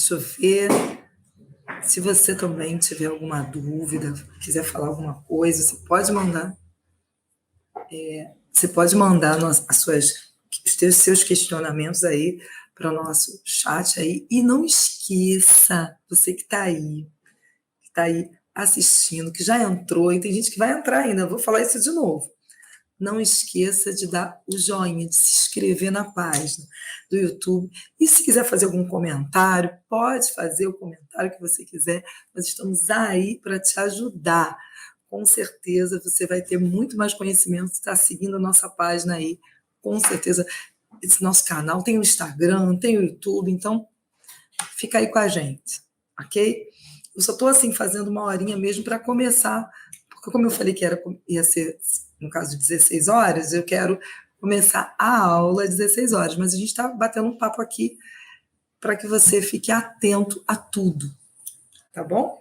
Deixa eu ver. Se você também tiver alguma dúvida, quiser falar alguma coisa, você pode mandar. Você pode mandar os seus questionamentos aí para o nosso chat aí. E não esqueça, você que está aí assistindo, que já entrou, e tem gente que vai entrar ainda, eu vou falar isso de novo. Não esqueça de dar o joinha, de se inscrever na página do YouTube. E se quiser fazer algum comentário, pode fazer o comentário que você quiser. Nós estamos aí para te ajudar. Com certeza você vai ter muito mais conhecimento se está seguindo a nossa página aí. Com certeza, esse nosso canal tem o Instagram, tem o YouTube, então fica aí com a gente, ok? Eu só estou assim fazendo uma horinha mesmo para começar, porque como eu falei que ia ser, no caso de 16 horas, eu quero começar a aula às 16 horas, mas a gente está batendo um papo aqui para que você fique atento a tudo, tá bom?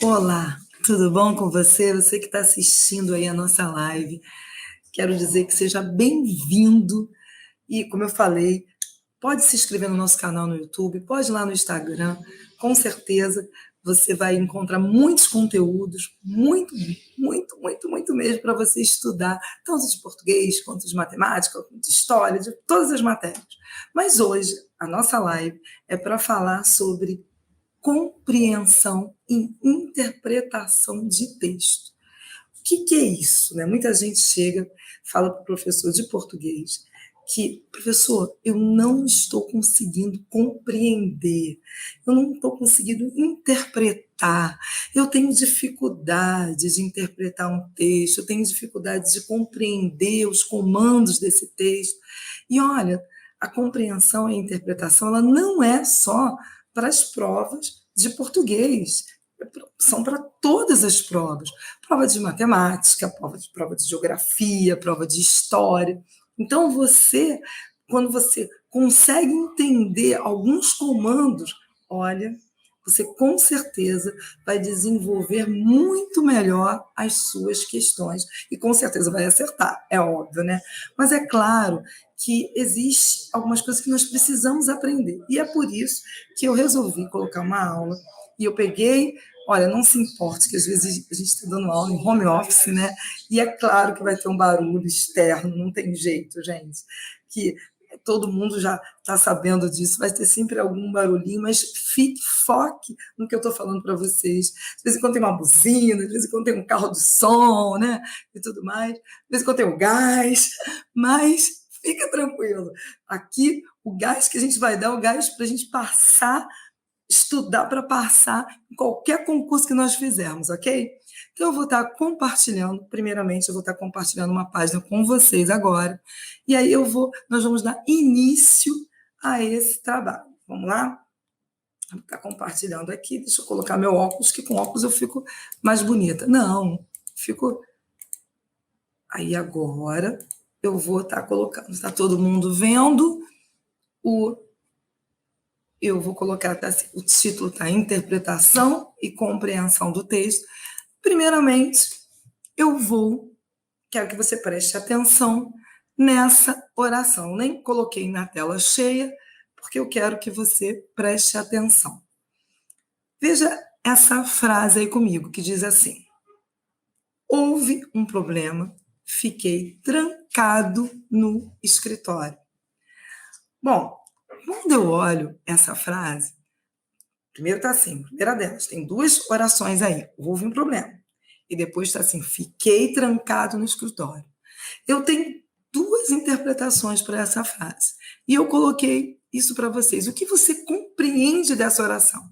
Olá, tudo bom com você? Você que está assistindo aí a nossa live, quero dizer que seja bem-vindo e, como eu falei, pode se inscrever no nosso canal no YouTube, pode ir lá no Instagram, com certeza você vai encontrar muitos conteúdos, muito, muito, muito, muito mesmo para você estudar, tanto de português, quanto de matemática, de história, de todas as matérias. Mas hoje, a nossa live é para falar sobre compreensão e interpretação de texto. O que é isso? Né? Muita gente chega, fala para o professor de português que, professor, eu não estou conseguindo compreender, eu não estou conseguindo interpretar, eu tenho dificuldade de interpretar um texto, eu tenho dificuldade de compreender os comandos desse texto. E olha, a compreensão e a interpretação, ela não é só para as provas de português, são para todas as provas. Prova de matemática, prova de geografia, prova de história. Então, quando você consegue entender alguns comandos, olha, você com certeza vai desenvolver muito melhor as suas questões e com certeza vai acertar, é óbvio, né? Mas é claro que existe algumas coisas que nós precisamos aprender. E é por isso que eu resolvi colocar uma aula e eu peguei, olha, não se importe que às vezes a gente está dando aula em home office, né? E é claro que vai ter um barulho externo, não tem jeito, gente, que todo mundo já está sabendo disso, vai ter sempre algum barulhinho, mas foque no que eu estou falando para vocês. De vez em quando tem uma buzina, de vez em quando tem um carro de som, né? E tudo mais. De vez em quando tem o gás, mas fica tranquilo. Aqui, o gás que a gente vai dar é o gás para a gente passar, estudar para passar em qualquer concurso que nós fizermos, ok? Então, eu vou estar compartilhando, primeiramente, eu vou estar compartilhando uma página com vocês agora, e aí nós vamos dar início a esse trabalho. Vamos lá? Vou estar compartilhando aqui, deixa eu colocar meu óculos, que com óculos eu fico mais bonita. Não, fico... Aí agora eu vou estar colocando, está todo mundo vendo eu vou colocar, o título está Interpretação e Compreensão do Texto. Primeiramente, quero que você preste atenção nessa oração. Nem coloquei na tela cheia, porque eu quero que você preste atenção. Veja essa frase aí comigo, que diz assim: houve um problema, fiquei trancado no escritório. Bom, quando eu olho essa frase, primeiro está assim, primeira delas, tem duas orações aí, houve um problema. E depois está assim, fiquei trancado no escritório. Eu tenho duas interpretações para essa frase. E eu coloquei isso para vocês. O que você compreende dessa oração?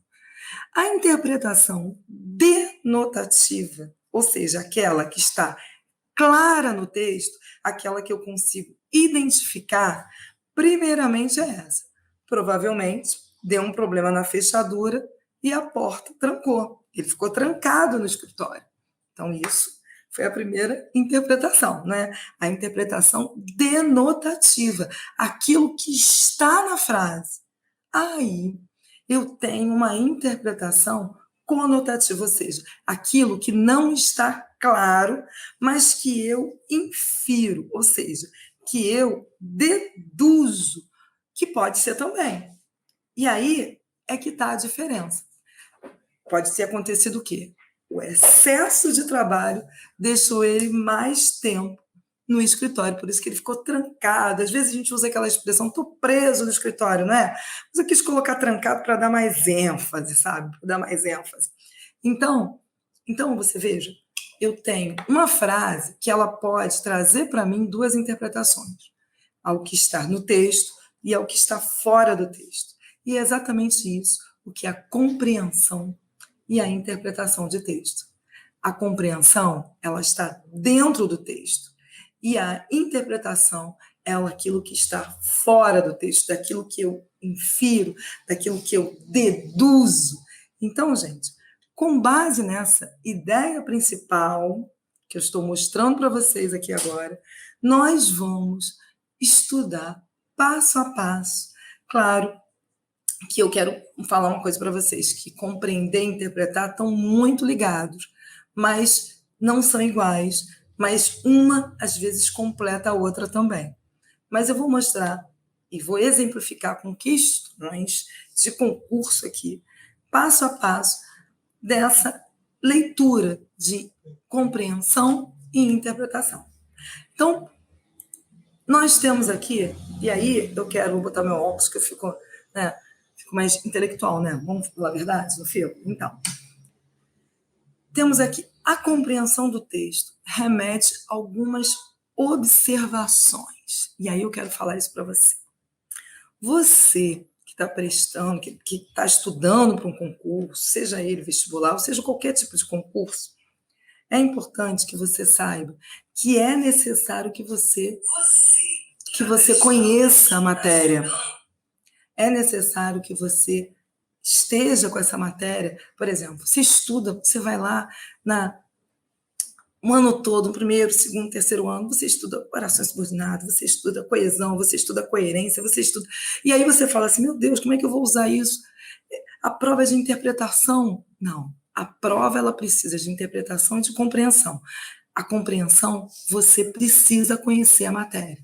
A interpretação denotativa, ou seja, aquela que está clara no texto, aquela que eu consigo identificar, primeiramente é essa. Provavelmente deu um problema na fechadura e a porta trancou. Ele ficou trancado no escritório. Então, isso foi a primeira interpretação, né? A interpretação denotativa, aquilo que está na frase. Aí, eu tenho uma interpretação conotativa, ou seja, aquilo que não está claro, mas que eu infiro, ou seja, que eu deduzo, que pode ser também. E aí é que está a diferença. Pode ter acontecido o quê? O excesso de trabalho deixou ele mais tempo no escritório, por isso que ele ficou trancado. Às vezes a gente usa aquela expressão, estou preso no escritório, não é? Mas eu quis colocar trancado para dar mais ênfase, sabe? Para dar mais ênfase. Então, você veja, eu tenho uma frase que ela pode trazer para mim duas interpretações, ao que está no texto e ao que está fora do texto. E é exatamente isso, o que é a compreensão e a interpretação de texto. A compreensão, ela está dentro do texto. E a interpretação é aquilo que está fora do texto, daquilo que eu infiro, daquilo que eu deduzo. Então, gente, com base nessa ideia principal que eu estou mostrando para vocês aqui agora, nós vamos estudar passo a passo. Claro que eu quero falar uma coisa para vocês, que compreender e interpretar estão muito ligados, mas não são iguais, mas uma, às vezes, completa a outra também. Mas eu vou mostrar e vou exemplificar com questões de concurso aqui, passo a passo, dessa leitura de compreensão e interpretação. Então, nós temos aqui, e aí eu quero botar meu óculos, que eu fico, né, mais intelectual, né? Vamos falar a verdade no filme? Então, temos aqui a compreensão do texto, remete a algumas observações. E aí eu quero falar isso para você. Você que está prestando, que está estudando para um concurso, seja ele vestibular, ou seja qualquer tipo de concurso, é importante que você saiba que é necessário que você conheça a matéria. É necessário que você esteja com essa matéria. Por exemplo, você estuda, você vai lá um ano todo, no primeiro, segundo, terceiro ano, você estuda orações subordinadas, você estuda coesão, você estuda coerência, você estuda... E aí você fala assim, meu Deus, como é que eu vou usar isso? A prova é de interpretação? Não. A prova, ela precisa de interpretação e de compreensão. A compreensão, você precisa conhecer a matéria.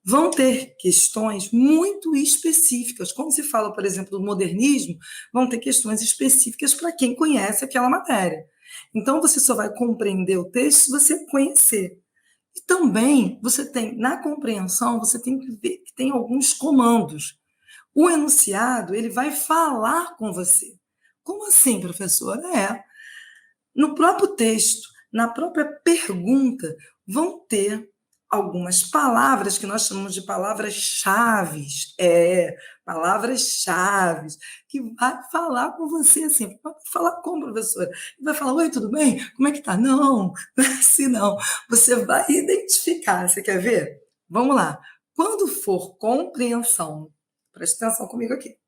Vão ter questões muito específicas. Como se fala, por exemplo, do modernismo, vão ter questões específicas para quem conhece aquela matéria. Então, você só vai compreender o texto se você conhecer. E também, você tem, na compreensão, você tem que ver que tem alguns comandos. O enunciado, ele vai falar com você. Como assim, professora? No próprio texto, na própria pergunta, vão ter algumas palavras que nós chamamos de palavras-chave, palavras-chave, que vai falar com você assim. Vai falar como, professora? Vai falar, oi, tudo bem? Como é que tá? Não, não é assim não. Você vai identificar, você quer ver? Vamos lá. Quando for compreensão, presta atenção comigo aqui.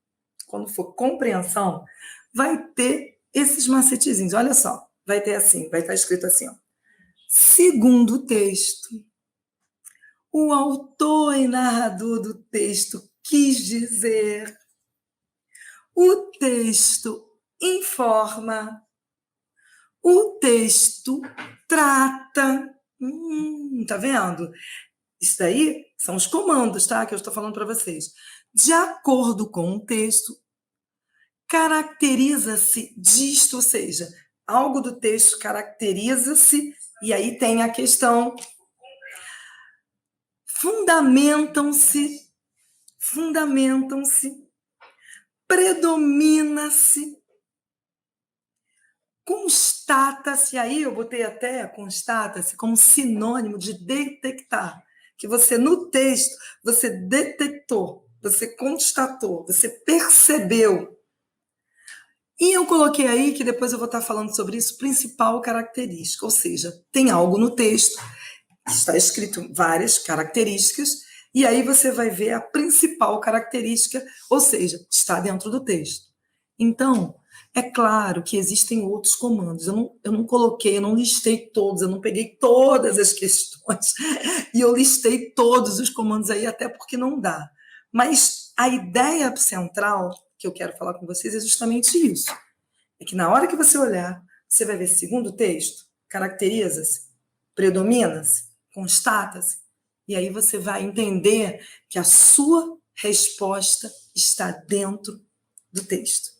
Quando for compreensão, vai ter esses macetezinhos. Olha só, vai ter assim, vai estar escrito assim, ó. Segundo o texto, o autor e narrador do texto quis dizer, o texto informa, o texto trata. Tá vendo? Isso daí são os comandos, tá? Que eu estou falando para vocês. De acordo com o texto, caracteriza-se disto, ou seja, algo do texto caracteriza-se, e aí tem a questão fundamentam-se, predomina-se, constata-se, aí eu botei até constata-se como sinônimo de detectar, que você no texto, você detectou, você constatou, você percebeu. E eu coloquei aí, que depois eu vou estar falando sobre isso, principal característica, ou seja, tem algo no texto, está escrito várias características, e aí você vai ver a principal característica, ou seja, está dentro do texto. Então, É claro que existem outros comandos. Eu não coloquei, eu não listei todos, eu não peguei todas as questões e eu listei todos os comandos aí, até porque não dá. Mas a ideia central que eu quero falar com vocês é justamente isso. É que na hora que você olhar, você vai ver segundo texto, caracteriza-se, predomina-se, constata-se, e aí você vai entender que a sua resposta está dentro do texto.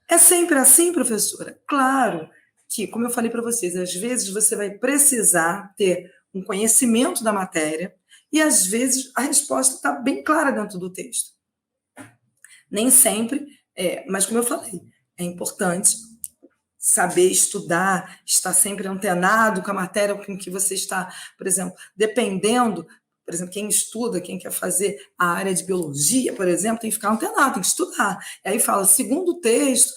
É sempre assim, professora? Claro que, como eu falei para vocês, às vezes você vai precisar ter um conhecimento da matéria e, às vezes, a resposta está bem clara dentro do texto. Nem sempre, mas como eu falei, é importante saber estudar, estar sempre antenado com a matéria com que você está, por exemplo, dependendo, por exemplo, quem estuda, quem quer fazer a área de biologia, por exemplo, tem que ficar antenado, tem que estudar. E aí fala, segundo texto,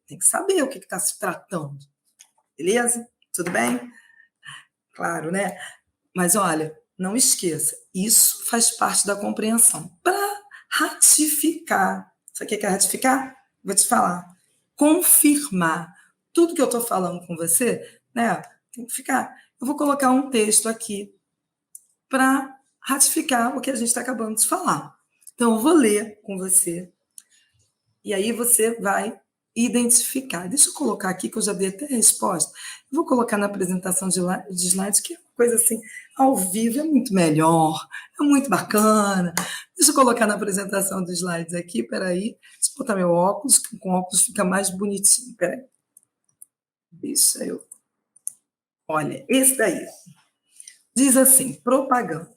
tem que saber o que está se tratando. Beleza? Tudo bem? Claro, né? Mas olha, não esqueça, isso faz parte da compreensão. Para ratificar, sabe o que é ratificar? Vou te falar. Confirmar. Tudo que eu estou falando com você, né? Tem que ficar. Eu vou colocar um texto aqui para ratificar o que a gente está acabando de falar. Então, eu vou ler com você. E aí você vai identificar. Deixa eu colocar aqui, que eu já dei até a resposta. Eu vou colocar na apresentação de slides, que é uma coisa assim, ao vivo é muito melhor, é muito bacana. Deixa eu colocar na apresentação dos slides aqui, peraí. Deixa eu botar meu óculos, que com óculos fica mais bonitinho. Peraí. Deixa eu... Olha, esse daí. Diz assim, propaganda.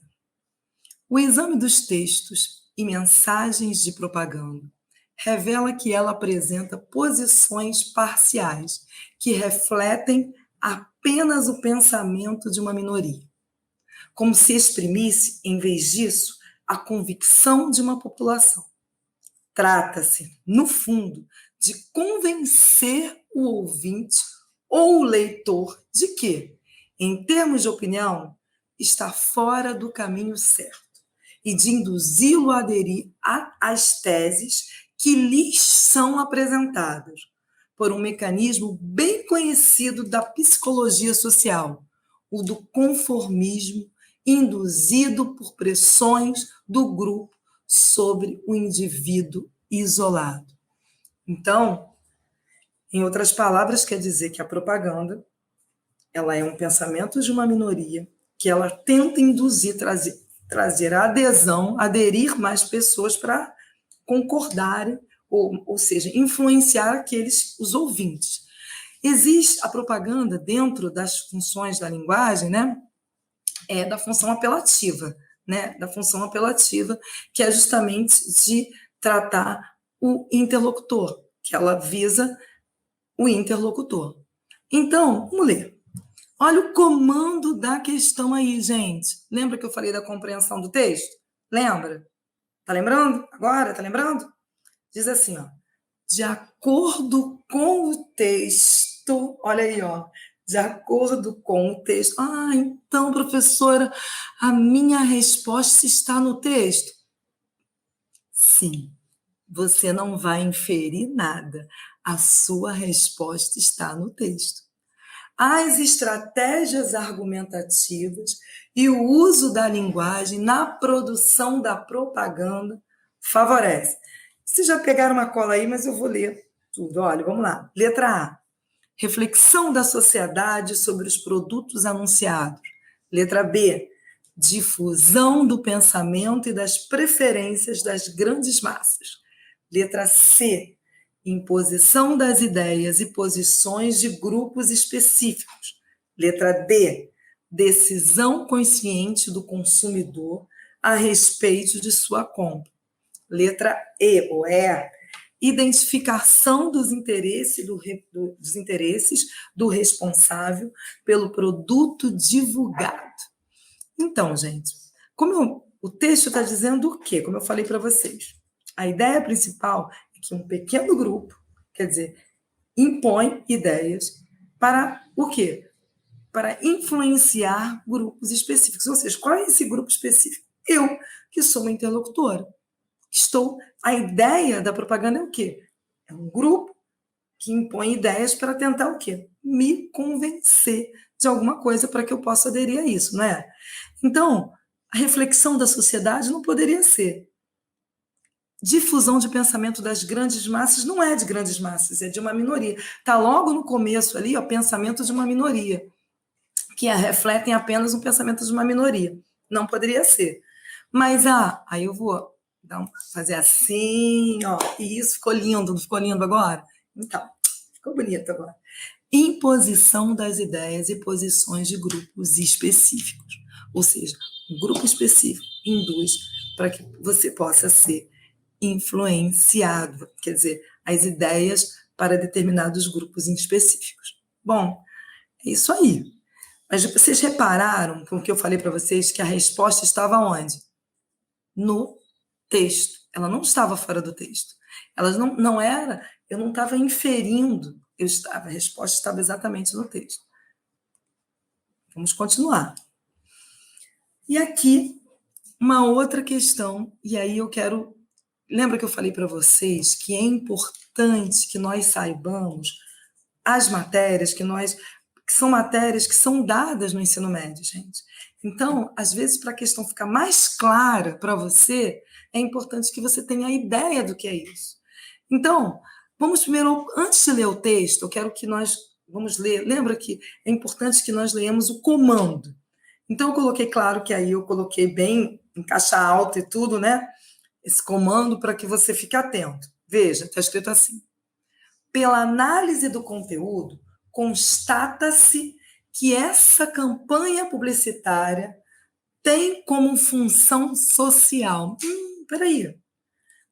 O exame dos textos e mensagens de propaganda revela que ela apresenta posições parciais que refletem apenas o pensamento de uma minoria, como se exprimisse, em vez disso, a convicção de uma população. Trata-se, no fundo, de convencer o ouvinte ou o leitor de que, em termos de opinião, está fora do caminho certo e de induzi-lo a aderir às teses que lhes são apresentadas por um mecanismo bem conhecido da psicologia social, o do conformismo induzido por pressões do grupo sobre o indivíduo isolado. Então, em outras palavras, quer dizer que a propaganda ela é um pensamento de uma minoria que ela tenta induzir, trazer a adesão, aderir mais pessoas para concordarem, ou seja, influenciar os ouvintes. Existe a propaganda dentro das funções da linguagem, né? Da função apelativa, né? Da função apelativa, que é justamente de tratar o interlocutor, que ela visa o interlocutor. Então, vamos ler. Olha o comando da questão aí, gente. Lembra que eu falei da compreensão do texto? Lembra? Tá lembrando? Agora, tá lembrando? Diz assim, ó. De acordo com o texto, olha aí, ó. De acordo com o texto. Ah, então, professora, a minha resposta está no texto? Sim, você não vai inferir nada. A sua resposta está no texto. As estratégias argumentativas e o uso da linguagem na produção da propaganda favorece. Vocês já pegaram uma cola aí, mas eu vou ler tudo. Olha, vamos lá. Letra A. Reflexão da sociedade sobre os produtos anunciados. Letra B. Difusão do pensamento e das preferências das grandes massas. Letra C. Imposição das ideias e posições de grupos específicos. Letra D. Decisão consciente do consumidor a respeito de sua compra. Letra E, ou E. Identificação dos interesses do responsável pelo produto divulgado. Então, gente, o texto está dizendo o quê? Como eu falei para vocês, a ideia principal é que um pequeno grupo, quer dizer, impõe ideias para o quê? Para influenciar grupos específicos. Ou seja, qual é esse grupo específico? Eu, que sou uma interlocutora. A ideia da propaganda é o quê? É um grupo que impõe ideias para tentar o quê? Me convencer de alguma coisa para que eu possa aderir a isso, não é? Então, a reflexão da sociedade não poderia ser difusão de pensamento das grandes massas, não é de grandes massas, é de uma minoria. Está logo no começo ali, ó, pensamento de uma minoria, que refletem apenas um pensamento de uma minoria. Não poderia ser. Mas, aí eu vou fazer assim, ó, e isso ficou lindo, não ficou lindo agora? Então, ficou bonito agora. Imposição das ideias e posições de grupos específicos. Ou seja, um grupo específico induz para que você possa ser influenciado, quer dizer, as ideias para determinados grupos específicos. Bom, é isso aí. Mas vocês repararam, com o que eu falei para vocês, que a resposta estava onde? No texto. Ela não estava fora do texto. Ela não era, eu não estava inferindo, a resposta estava exatamente no texto. Vamos continuar. E aqui, uma outra questão, e aí eu quero. Lembra que eu falei para vocês que é importante que nós saibamos as matérias que são matérias que são dadas no ensino médio, gente. Então, às vezes, para a questão ficar mais clara para você, é importante que você tenha a ideia do que é isso. Então, vamos primeiro, antes de ler o texto, eu quero que nós vamos ler. Lembra que é importante que nós leamos o comando. Então, eu coloquei, claro que aí eu coloquei bem em caixa alta e tudo, né? Esse comando para que você fique atento. Veja, está escrito assim. Pela análise do conteúdo, constata-se que essa campanha publicitária tem como função social. Peraí,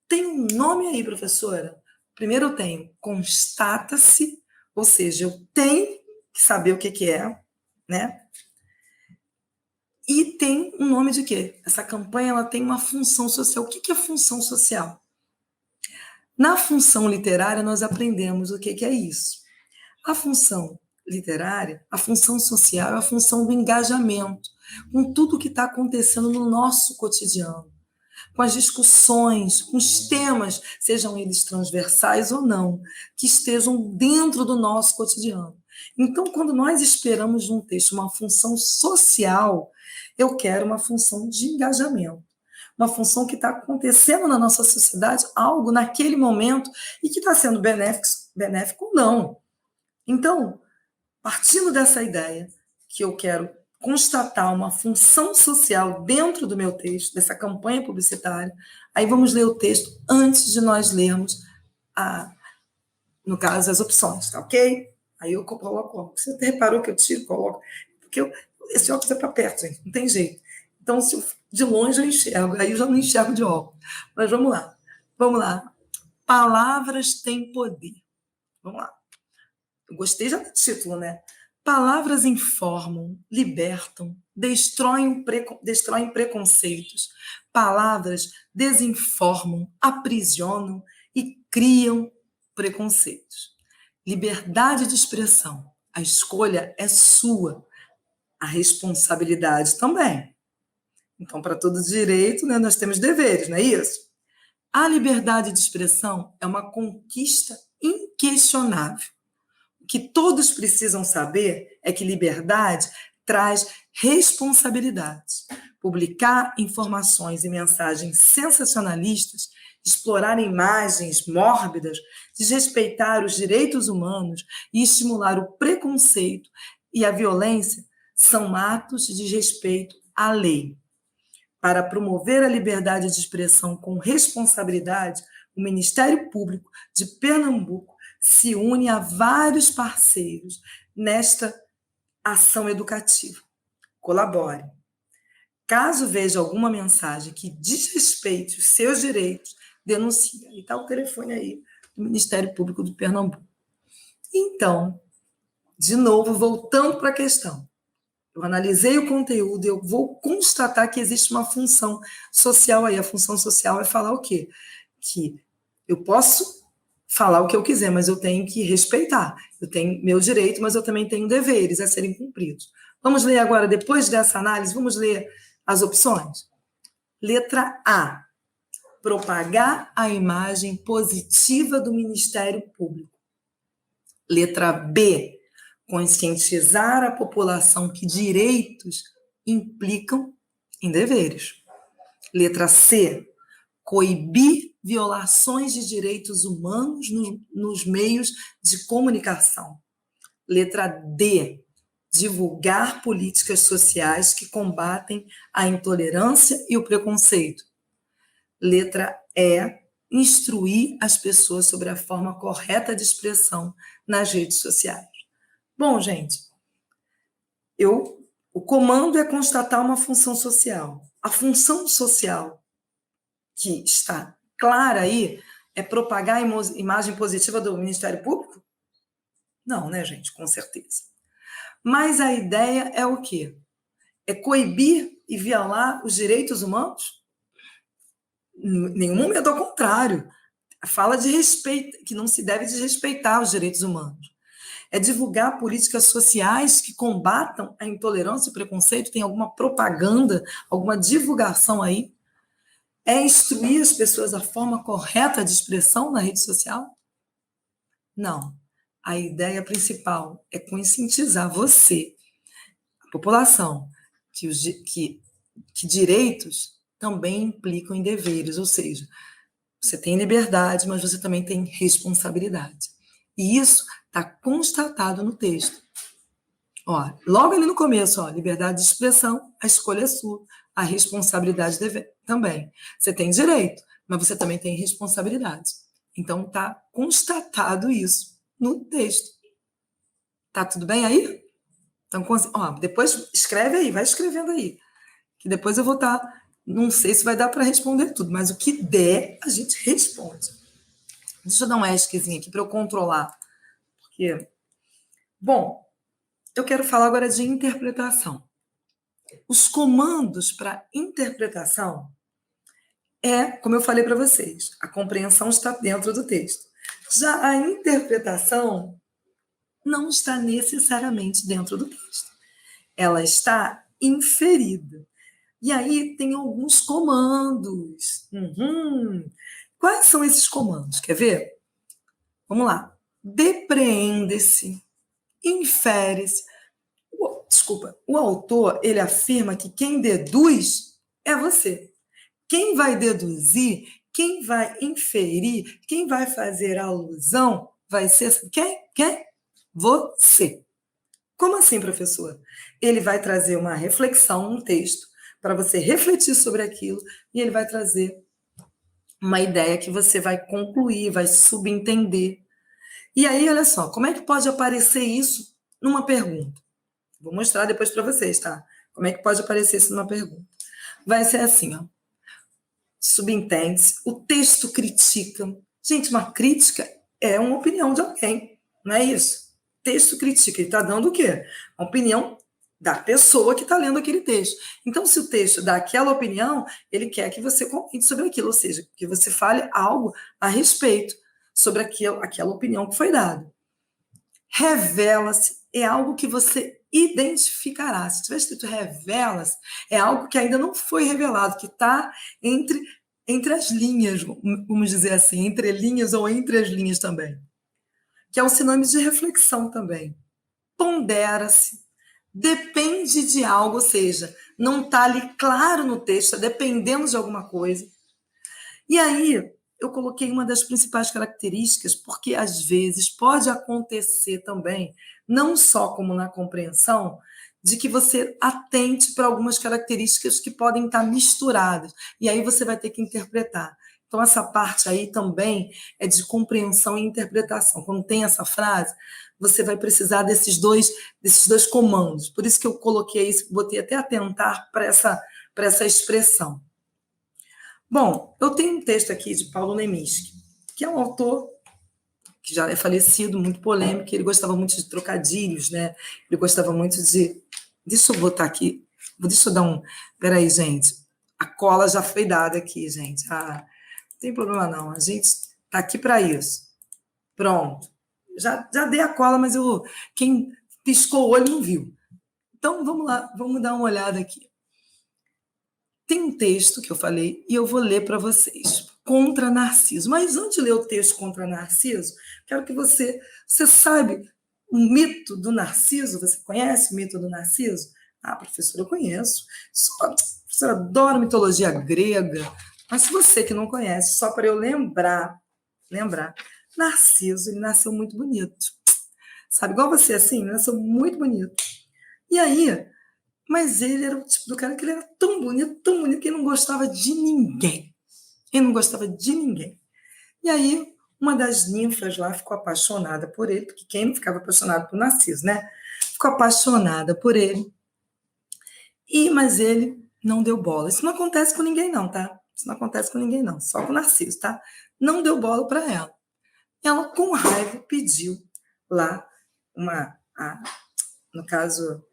tem um nome aí, professora? Primeiro eu tenho constata-se, ou seja, eu tenho que saber o que é, né? E tem um nome de quê? Essa campanha ela tem uma função social. O que é função social? Na função literária, nós aprendemos o que é isso. A função literária, a função social é a função do engajamento com tudo o que está acontecendo no nosso cotidiano, com as discussões, com os temas, sejam eles transversais ou não, que estejam dentro do nosso cotidiano. Então, quando nós esperamos de um texto uma função social, eu quero uma função de engajamento, uma função que está acontecendo na nossa sociedade, algo naquele momento e que está sendo benéfico ou não. Então, partindo dessa ideia que eu quero constatar uma função social dentro do meu texto, dessa campanha publicitária, aí vamos ler o texto antes de nós lermos, no caso, as opções, tá ok? Aí eu coloco, você reparou que eu tiro, coloco, porque esse óculos é para perto, gente, não tem jeito. Então, de longe eu enxergo, aí eu já não enxergo de óculos. Mas vamos lá. Palavras têm poder. Vamos lá. Eu gostei já do título, né? Palavras informam, libertam, destroem preconceitos. Palavras desinformam, aprisionam e criam preconceitos. Liberdade de expressão. A escolha é sua. A responsabilidade também. Então, para todo direito, né, nós temos deveres, não é isso? A liberdade de expressão é uma conquista inquestionável. O que todos precisam saber é que liberdade traz responsabilidades. Publicar informações e mensagens sensacionalistas, explorar imagens mórbidas, desrespeitar os direitos humanos e estimular o preconceito e a violência são atos de desrespeito à lei. Para promover a liberdade de expressão com responsabilidade, o Ministério Público de Pernambuco se une a vários parceiros nesta ação educativa. Colabore. Caso veja alguma mensagem que desrespeite os seus direitos, denuncie. E está o telefone aí do Ministério Público de Pernambuco. Então, de novo, voltando para a questão. Eu analisei o conteúdo, eu vou constatar que existe uma função social aí. A função social é falar o quê? Que eu posso falar o que eu quiser, mas eu tenho que respeitar. Eu tenho meu direito, mas eu também tenho deveres a serem cumpridos. Vamos ler agora, depois dessa análise, vamos ler as opções? Letra A. Propagar a imagem positiva do Ministério Público. Letra B, conscientizar a população que direitos implicam em deveres. Letra C, coibir violações de direitos humanos nos meios de comunicação. Letra D, divulgar políticas sociais que combatem a intolerância e o preconceito. Letra E, instruir as pessoas sobre a forma correta de expressão nas redes sociais. Bom, gente, o comando é constatar uma função social. A função social que está clara aí é propagar a imagem positiva do Ministério Público? Não, né, gente? Com certeza. Mas a ideia é o quê? É coibir e violar os direitos humanos? Em nenhum momento, ao contrário. Fala de respeito, que não se deve desrespeitar os direitos humanos. É divulgar políticas sociais que combatam a intolerância e o preconceito? Tem alguma propaganda, alguma divulgação aí? É instruir as pessoas da forma correta de expressão na rede social? Não. A ideia principal é conscientizar você, a população, que direitos também implicam em deveres, ou seja, você tem liberdade, mas você também tem responsabilidade. E isso está constatado no texto. Ó, logo ali no começo, ó, liberdade de expressão, a escolha é sua, a responsabilidade também. Você tem direito, mas você também tem responsabilidade. Então, está constatado isso no texto. Tá tudo bem aí? Então, ó, depois escreve aí, vai escrevendo aí, que depois eu vou estar... Não sei se vai dar para responder tudo, mas o que der, a gente responde. Deixa eu dar um ESCzinho aqui para eu controlar. Porque... Bom, eu quero falar agora de interpretação. Os comandos para interpretação como eu falei para vocês, a compreensão está dentro do texto. Já a interpretação não está necessariamente dentro do texto. Ela está inferida. E aí tem alguns comandos. Quais são esses comandos? Quer ver? Vamos lá. Depreende-se, infere-se. Desculpa, o autor, ele afirma que quem deduz é você. Quem vai deduzir, quem vai inferir, quem vai fazer a alusão vai ser quem? Quem? Você. Como assim, professor? Ele vai trazer uma reflexão, um texto, para você refletir sobre aquilo, e ele vai trazer uma ideia que você vai concluir, vai subentender. E aí, olha só, como é que pode aparecer isso numa pergunta? Vou mostrar depois para vocês, tá? Como é que pode aparecer isso numa pergunta? Vai ser assim, ó. Subentende-se, o texto critica. Gente, uma crítica é uma opinião de alguém, não é isso? Texto critica, ele está dando o quê? A opinião da pessoa que está lendo aquele texto. Então, se o texto dá aquela opinião, ele quer que você comente sobre aquilo, ou seja, que você fale algo a respeito sobre aquela opinião que foi dada. Revela-se é algo que você identificará. Se tiver escrito revela-se, é algo que ainda não foi revelado, que está entre as linhas, vamos dizer assim, entre linhas ou entre as linhas também. Que é um sinônimo de reflexão também. Pondera-se, depende de algo, ou seja, não está ali claro no texto, está dependendo de alguma coisa. E aí, eu coloquei uma das principais características, porque às vezes pode acontecer também, não só como na compreensão, de que você atente para algumas características que podem estar misturadas, e aí você vai ter que interpretar. Então, essa parte aí também é de compreensão e interpretação. Quando tem essa frase, você vai precisar desses dois comandos. Por isso que eu coloquei isso, botei até atentar para essa expressão. Bom, eu tenho um texto aqui de Paulo Leminski, que é um autor que já é falecido, muito polêmico, ele gostava muito de trocadilhos, né? Ele gostava muito de... Deixa eu botar aqui, deixa eu dar um... Peraí, gente, a cola já foi dada aqui, gente. Não tem problema não, a gente está aqui para isso. Pronto. Já dei a cola, mas quem piscou o olho não viu. Então, vamos lá, vamos dar uma olhada aqui. Tem um texto que eu falei e eu vou ler para vocês. contra Narciso. Mas antes de ler o texto contra Narciso, quero que você sabe o mito do Narciso? Você conhece o mito do Narciso? Ah, professora, eu conheço. Professora, adoro mitologia grega. Mas se você que não conhece, só para eu lembrar, Narciso, ele nasceu muito bonito. Sabe, igual você, assim, nasceu muito bonito. E aí, mas ele era o tipo do cara que ele era tão bonito, que ele não gostava de ninguém. Ele não gostava de ninguém. E aí, uma das ninfas lá ficou apaixonada por ele, porque quem não ficava apaixonado por Narciso, né? Ficou apaixonada por ele. Mas ele não deu bola. Isso não acontece com ninguém, não, tá? Isso não acontece com ninguém, não. Só com o Narciso, tá? Não deu bola para ela. Ela, com raiva, pediu lá no caso,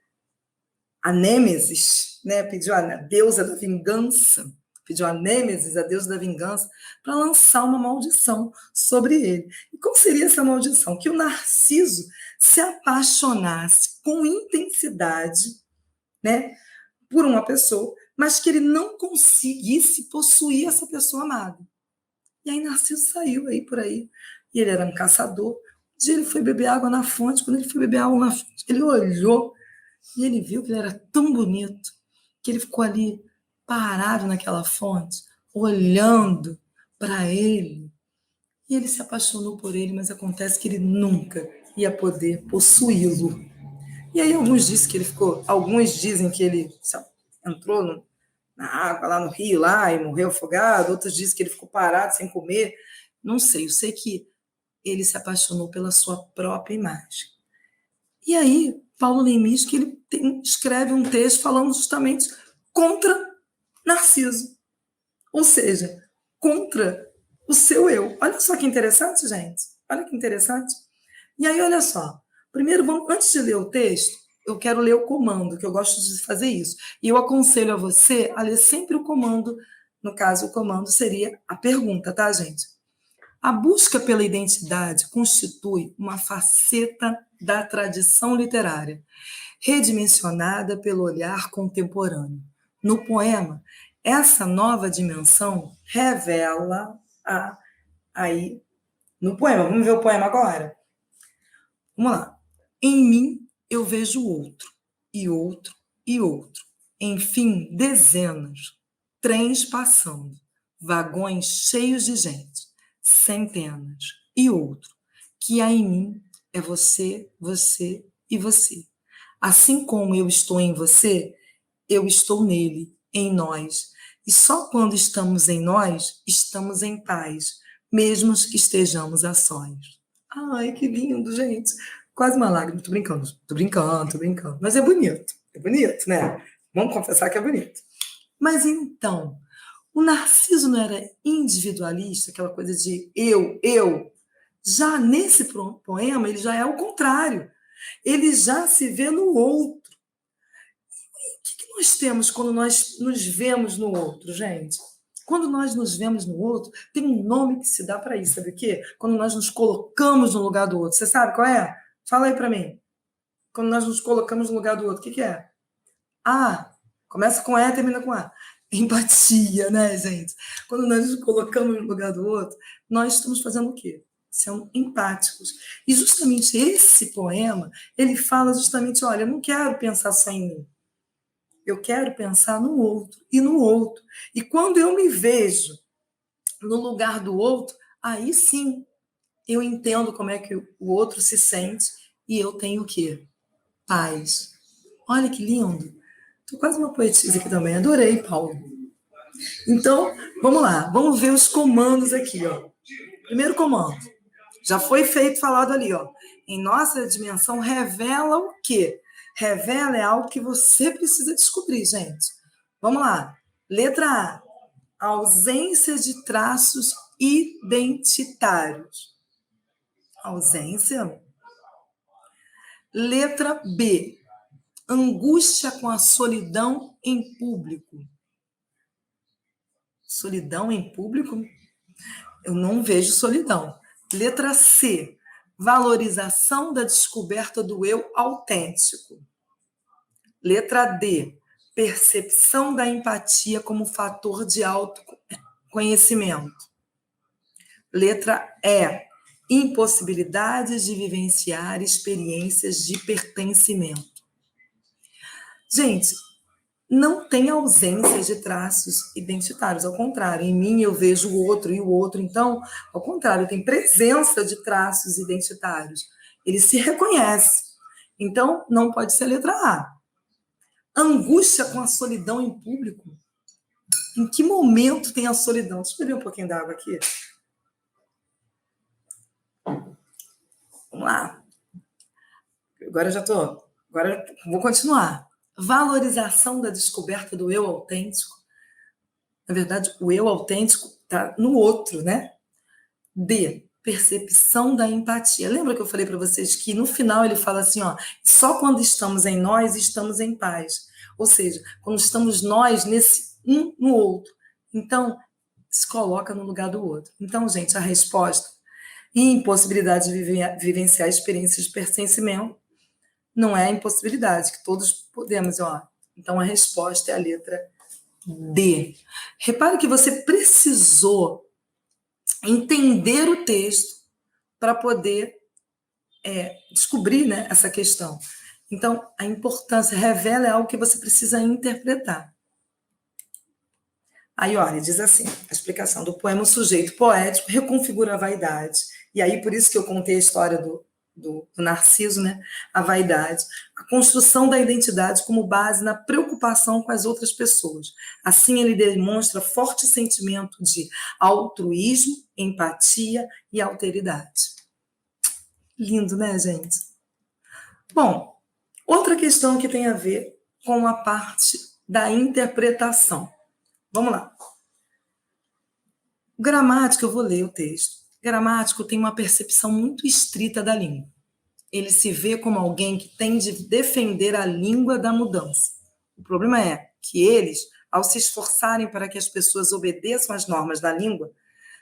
a Nêmesis, né? Pediu a deusa da vingança, pediu a Nêmesis, a deusa da vingança, para lançar uma maldição sobre ele. E qual seria essa maldição? Que o Narciso se apaixonasse com intensidade, né, por uma pessoa, mas que ele não conseguisse possuir essa pessoa amada. E aí Narciso saiu aí por aí, e ele era um caçador. Um dia ele foi beber água na fonte, quando ele foi beber água na fonte, ele olhou e ele viu que ele era tão bonito que ele ficou ali parado naquela fonte, olhando para ele. E ele se apaixonou por ele, mas acontece que ele nunca ia poder possuí-lo. E aí alguns dizem que ele entrou na água lá no rio lá e morreu afogado, outros dizem que ele ficou parado sem comer. Não sei, eu sei que ele se apaixonou pela sua própria imagem. E aí, Paulo Lemis, que ele escreve um texto falando justamente contra Narciso. Ou seja, contra o seu eu. Olha só que interessante, gente. Olha que interessante. E aí, olha só. Primeiro, antes de ler o texto, eu quero ler o comando, que eu gosto de fazer isso. E eu aconselho a você a ler sempre o comando. No caso, o comando seria a pergunta, tá, gente? A busca pela identidade constitui uma faceta da tradição literária, redimensionada pelo olhar contemporâneo. No poema, essa nova dimensão revela aí no poema. Vamos ver o poema agora? Vamos lá. Em mim eu vejo outro, e outro, e outro. Enfim, dezenas, trens passando, vagões cheios de gente, centenas, e outro. Que há em mim é você, você e você. Assim como eu estou em você, eu estou nele, em nós. E só quando estamos em nós, estamos em paz, mesmo que estejamos a sós. Ai, que lindo, gente. Quase uma lágrima. Tô brincando. Mas é bonito, né? Vamos confessar que é bonito. Mas então, o Narciso não era individualista, aquela coisa de eu. Já nesse poema, ele já é o contrário. Ele já se vê no outro. O que nós temos quando nós nos vemos no outro, gente? Quando nós nos vemos no outro, tem um nome que se dá para isso, sabe o quê? Quando nós nos colocamos no lugar do outro. Você sabe qual é? Fala aí para mim. Quando nós nos colocamos no lugar do outro, o que é? A. Começa com E, termina com A. Empatia, né, gente? Quando nós nos colocamos no lugar do outro, nós estamos fazendo o quê? Sendo empáticos. E justamente esse poema, ele fala justamente, olha, eu não quero pensar só em mim. Eu quero pensar no outro e no outro. E quando eu me vejo no lugar do outro, aí sim eu entendo como é que o outro se sente e eu tenho o quê? Paz. Olha que lindo. Estou quase uma poetisa aqui também. Adorei, Paulo. Então, vamos lá. Vamos ver os comandos aqui, ó. Primeiro comando. Já foi falado ali, ó. Em nossa dimensão, revela o quê? Revela é algo que você precisa descobrir, gente. Vamos lá. Letra A. Ausência de traços identitários. Ausência. Letra B. Angústia com a solidão em público. Solidão em público? Eu não vejo solidão. Letra C. Valorização da descoberta do eu autêntico. Letra D. Percepção da empatia como fator de autoconhecimento. Letra E, impossibilidade de vivenciar experiências de pertencimento. Gente, não tem ausência de traços identitários, ao contrário, em mim eu vejo o outro e o outro, então, ao contrário, tem presença de traços identitários, ele se reconhece, então não pode ser a letra A. Angústia com a solidão em público. Em que momento tem a solidão? Deixa eu beber um pouquinho d'água aqui. Vamos lá. Agora vou continuar. Valorização da descoberta do eu autêntico. Na verdade, o eu autêntico está no outro, né? D, percepção da empatia. Lembra que eu falei para vocês que no final ele fala assim, ó, só quando estamos em nós, estamos em paz. Ou seja, quando estamos nós nesse um no outro. Então, se coloca no lugar do outro. Então, gente, a resposta, impossibilidade de vivenciar experiências de pertencimento, não é a impossibilidade, que todos podemos, ó. Então, a resposta é a letra D. Repare que você precisou entender o texto para poder descobrir, né, essa questão. Então, a importância revela é algo que você precisa interpretar. Aí, olha, diz assim, a explicação do poema, o sujeito poético reconfigura a vaidade. E aí, por isso que eu contei a história do Narciso, né? A vaidade, a construção da identidade como base na preocupação com as outras pessoas. Assim, ele demonstra forte sentimento de altruísmo, empatia e alteridade. Lindo, né, gente? Bom, outra questão que tem a ver com a parte da interpretação. Vamos lá. O gramático, eu vou ler o texto. O gramático tem uma percepção muito estrita da língua. Ele se vê como alguém que tem de defender a língua da mudança. O problema é que eles, ao se esforçarem para que as pessoas obedeçam às normas da língua,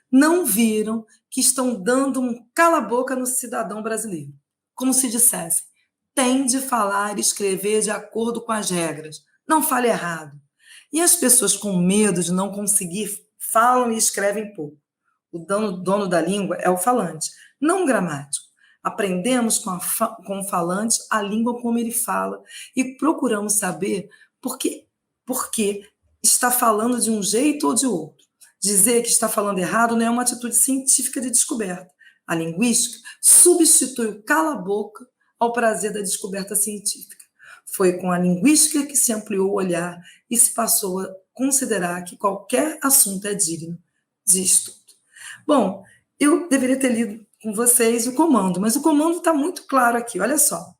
não viram que estão dando um cala-boca no cidadão brasileiro. Como se dissesse, tem de falar e escrever de acordo com as regras. Não fale errado. E as pessoas com medo de não conseguir falam e escrevem pouco. O dono da língua é o falante, não o gramático. Aprendemos com o falante a língua como ele fala e procuramos saber por que está falando de um jeito ou de outro. Dizer que está falando errado não é uma atitude científica de descoberta. A linguística substitui o cala-boca ao prazer da descoberta científica. Foi com a linguística que se ampliou o olhar e se passou a considerar que qualquer assunto é digno de estudo. Bom, eu deveria ter lido com vocês o comando, mas o comando está muito claro aqui, olha só.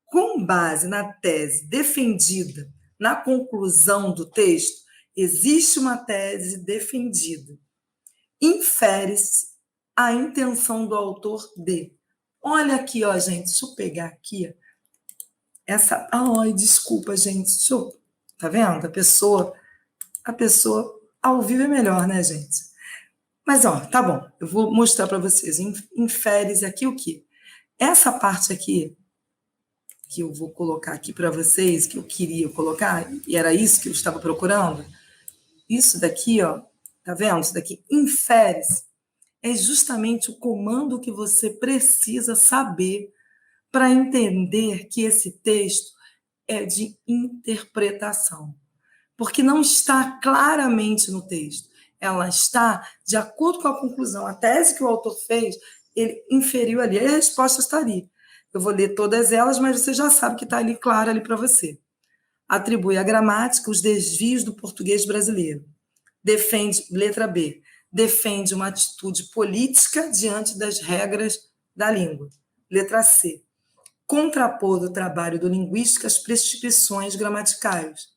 Com base na tese defendida na conclusão do texto, existe uma tese defendida. Infere-se a intenção do autor de. Olha aqui, ó, gente, deixa eu pegar aqui. Ai, desculpa, gente. Tá vendo? A pessoa ao vivo é melhor, né, gente? Mas, ó, tá bom, eu vou mostrar para vocês. Infere-se aqui o quê? Essa parte aqui, que eu vou colocar aqui para vocês, que eu queria colocar, e era isso que eu estava procurando, isso daqui, ó, tá vendo? Isso daqui, infere-se, é justamente o comando que você precisa saber para entender que esse texto é de interpretação, porque não está claramente no texto. Ela está de acordo com a conclusão, a tese que o autor fez, ele inferiu ali, e a resposta está ali. Eu vou ler todas elas, mas você já sabe que está ali claro ali para você. Atribui à gramática os desvios do português brasileiro. Defende, letra B, defende uma atitude política diante das regras da língua. Letra C, contrapor o trabalho do linguística às prescrições gramaticais.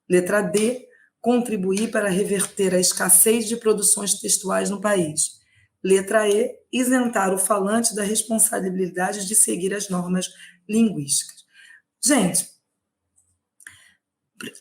Letra D, contribuir para reverter a escassez de produções textuais no país. Letra E, isentar o falante da responsabilidade de seguir as normas linguísticas. Gente,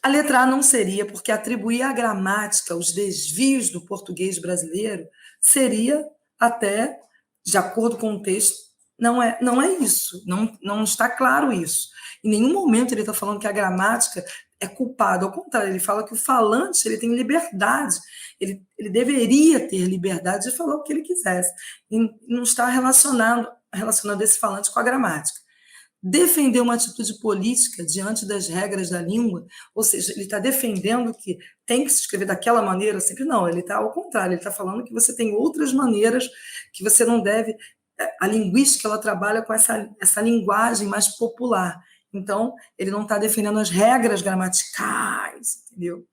a letra A não seria, porque atribuir à gramática os desvios do português brasileiro seria até, de acordo com o texto, não é isso, não está claro isso. Em nenhum momento ele está falando que a gramática é culpado. Ao contrário, ele fala que o falante ele tem liberdade, ele deveria ter liberdade de falar o que ele quisesse, e não está relacionando esse falante com a gramática. Defender uma atitude política diante das regras da língua, ou seja, ele está defendendo que tem que se escrever daquela maneira sempre, não, ele está ao contrário, ele está falando que você tem outras maneiras, que você não deve, a linguística ela trabalha com essa linguagem mais popular, então ele não está defendendo as regras gramaticais, entendeu?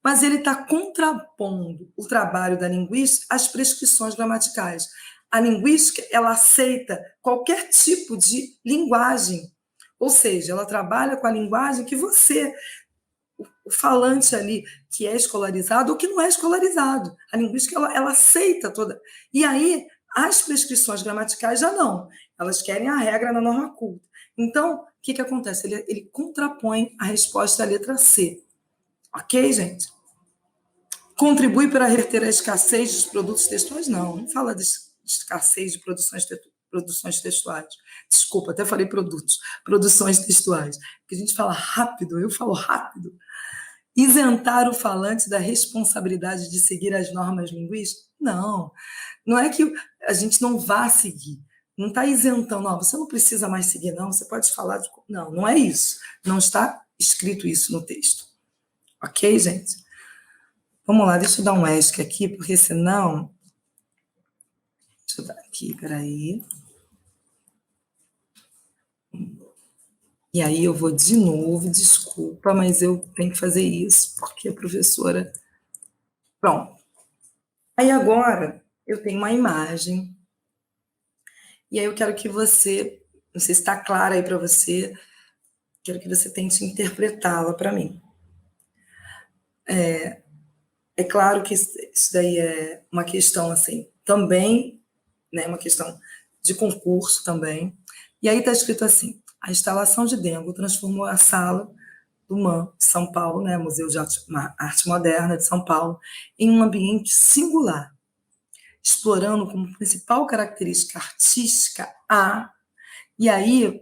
Mas ele está contrapondo o trabalho da linguística às prescrições gramaticais. A linguística, ela aceita qualquer tipo de linguagem, ou seja, ela trabalha com a linguagem que você, o falante ali, que é escolarizado ou que não é escolarizado. A linguística, ela aceita toda. E aí, as prescrições gramaticais já não. Elas querem a regra na norma culta. Então, o que acontece? Ele contrapõe a resposta à letra C. Ok, gente? Contribui para reverter a escassez dos produtos textuais? Não fala de escassez de produções textuais. Desculpa, até falei produções textuais. Porque a gente fala rápido, eu falo rápido. Isentar o falante da responsabilidade de seguir as normas linguísticas? Não é que a gente não vá seguir. Não está isentando, não, você não precisa mais seguir, não, você pode falar de... Não é isso. Não está escrito isso no texto. Ok, gente? Vamos lá, deixa eu dar um ESC aqui, porque senão... Deixa eu dar aqui, peraí. E aí eu vou de novo, desculpa, mas eu tenho que fazer isso, porque a professora... Pronto. Aí agora eu tenho uma imagem, e aí eu quero que você, não sei se está clara aí para você, quero que você tente interpretá-la para mim. É claro que isso daí é uma questão, assim, também, né, uma questão de concurso também. E aí está escrito assim: a instalação de Dengo transformou a sala do MAM de São Paulo, né, Museu de Arte Moderna de São Paulo, em um ambiente singular, explorando como principal característica artística e aí,